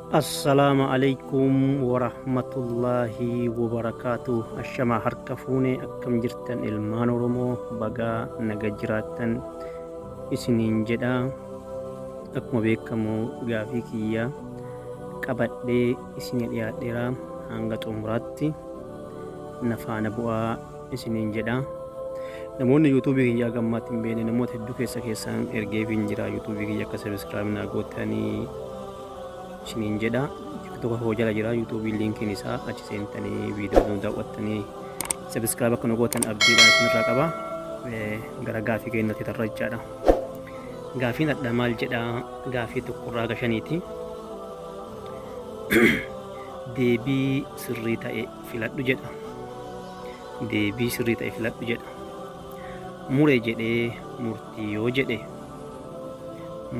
Assalamualaikum warahmatullahi wabarakatuh. Ashama harka fuune akkam jirtan ilmaan Oromoo baga naga jiraattan isiniin jedha. Akkuma beekamu gaafii kiyya qabadhee isinii dhiyaadheera hanga xumuraatti na faana bu'aa isiniin jedha. Namoonni yuutuubii kiyyaa gammaatti hin beekne namoota hedduu keessaan ergeef hin jira. Yuutuubii kiyya akka sabiskiraayib naa gootanii isiniin jedha. TikTok koo jala jira. YouTube linkiin isaa achi seentanii viidiyoo nu daawwattanii sabiskiraayib akka nu gootan abdiidhaan isinirraa qaba. Gara gaafii keenyatti tarra jechaadha. Gaafiin adda maal jedha? Gaafii tokkorraa gashaniiti. Deebii sirrii ta'e filadhu jedha. Deebii sirrii ta'e filadhu jedha. Mure jedhee murtii yoo jedhe.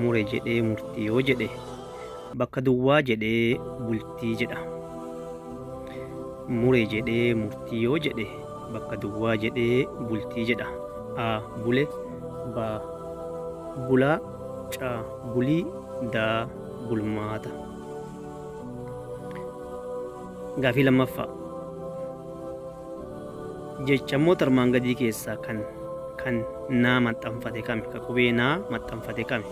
Mure jedhee murtii yoo jedhe. Bakka duwwaa jedhee bultii jedha. Mure jedhee murtii yoo jedhe bakka duwwaa jedhee bultii jedha. A bule, ba bulaa, ca bulii, daa bulmaata. Gaafii lammaffaa. Jechamoota armaan gadii keessaa kan naa maxxanfate kami? Ka qubee naa maxxanfate kami?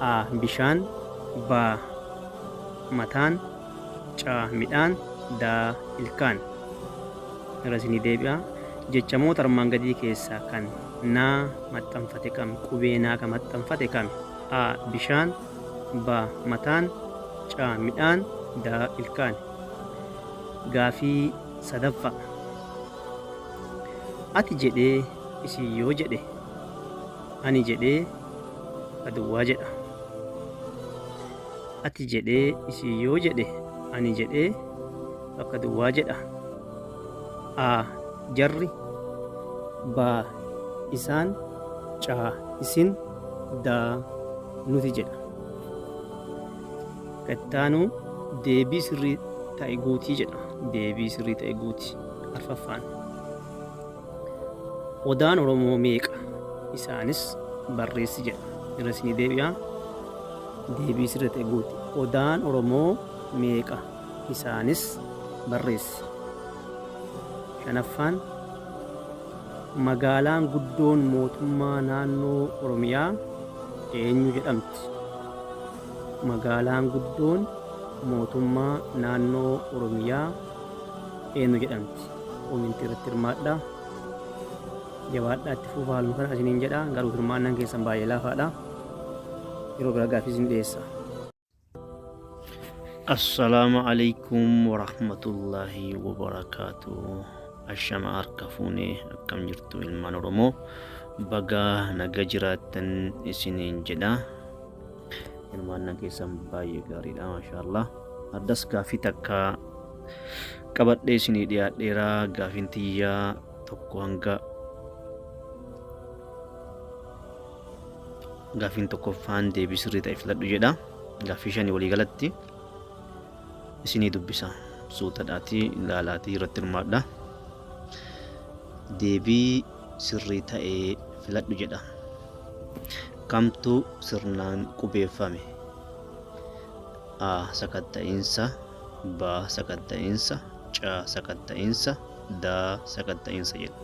A bishaan, ba mataan, ca midhaan, daa ilkaan. Irra isinii deebi'a. Jechamoota armaan gadii keessaa kan naa maxxanfate kami? Qubee naa ka maxxanfate kami? A bishaan, ba mataan, ca midhaan, daa ilkaan. Gaafii sadaffaa. Ati jedhee isii yoo jedhe, ani jedhee aduwwaa jedha. Ati jedhee isii yoo jedhe, ani jedhee bakka duwwaa jedha. A jarri, ba isaan, ca isin, daa nuti jedha. Gattaanuu deebii sirrii ta'e guutii jedha. Deebii sirrii ta'e guutii. Arfaffaan. Odaan Oromoo meeqa? Isaanis barreessi jedha. Irra isinii deebi'a. Deebii sirrii ta'e guutii. Odaan Oromoo meeqa? Isaanis barreessi. Shanaffaan. Magaalaan guddoon mootummaa naannoo Oromiyaa eenyu jedhamti? Magaalaan guddoon mootummaa naannoo Oromiyaa eenyu jedhamti? Komentii irratti hirmaadhaa. Jabaadhaa itti fufaa haaluma kana isiniin jedha. Garuu hirmaannaan keessan baay'ee laafaadha. Yeroo biraa gaafii isin dhiyeessa. Assalaamu alaikum warahmatullahi wabarakatuh. Ashama harka fuunee akkam jirtu ilmaan Oromoo baga naga jiraattan isiniin jedha. Hirmaannaan keessan baay'ee gaariidha maashaallah. Addas gaafii takka qabadhee isinii dhiyaadheera. Gaafiin tiyyaa tokko hanga gaafiin tokkoffaan deebii sirrii ta'e filadhu jedha. Gaafii shanii walii galatti isinii dubbisa. Suutadhaatii ilaalaatii irratti hirmaadha. Deebii sirrii ta'e filadhu jedha. Kamtu sirnaan qubeeffame? A sakatta'insa, ba sakatta'insa, ca sakatta'insa, daa sakatta'insa jedha.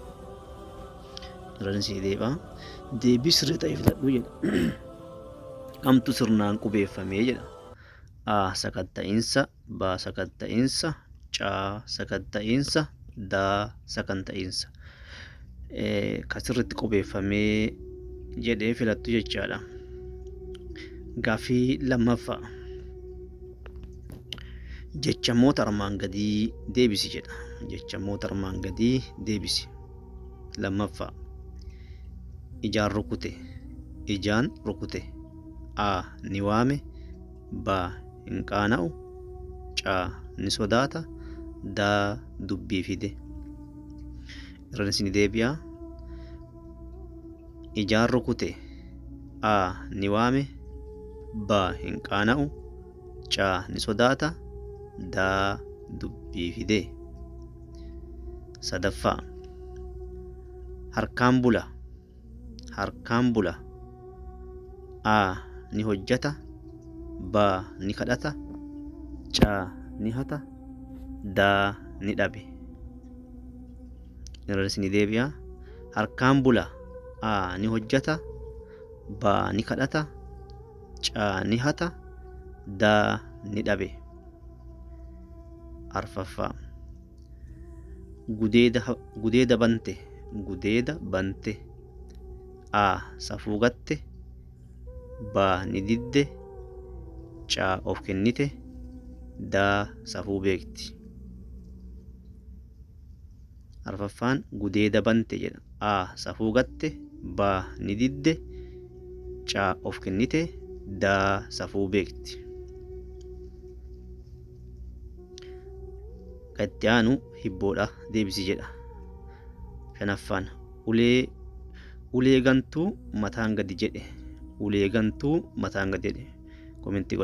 Irra isinii deebi'a. Deebii sirrii ta'e filadhu jedha. Kamtu sirnaan qubeeffame jedha. A sakatta'insa, ba sakatta'insa, ca sakatta'insa, daa sakatta'insa. Ka sirriitti qubeeffamee jedhee filattu jechaadha. Gaafii lammaffaa. Jechamoota armaan gadii deebisi jedha. Jechamoota armaan gadii deebisi. Lammaffaa. Ijaan rukute, ijaan rukute. A ni waame, ba hin qaana'u, ca ni sodaata, daa dubbii fide. Irra isinii deebi'a. Ijaan rukute. A ni waame, ba hin qaana'u, ca ni sodaata, daa dubbii fide. Sadaffaa. Harkaan bula. Harkaan bula. A ni hojjata, Ba ni kadhata. Ca ni hata. Daa ni dhabe. Irras ni deebi'a. Harkaan bula. A ni hojjata. Ba ni kadhata. Ca ni hata. Daa ni dhabe. Arfaffaa. Gudeeda bante. Gudeeda bante. A safuu gatte. Ba ni didde. Ca of kennite. Daa safuu beekti. Arfaffaan gudeeda bante jedha. A safuu gatte. Ba ni didde. Ca of kennite. Daa safuu beekti. Itti aanu hibboodha deebisi jedha. Shanaffaan ulee gantuu mataan gadi jedhe. Ulee gantuu mataan gadi jedhe. Komentii godha.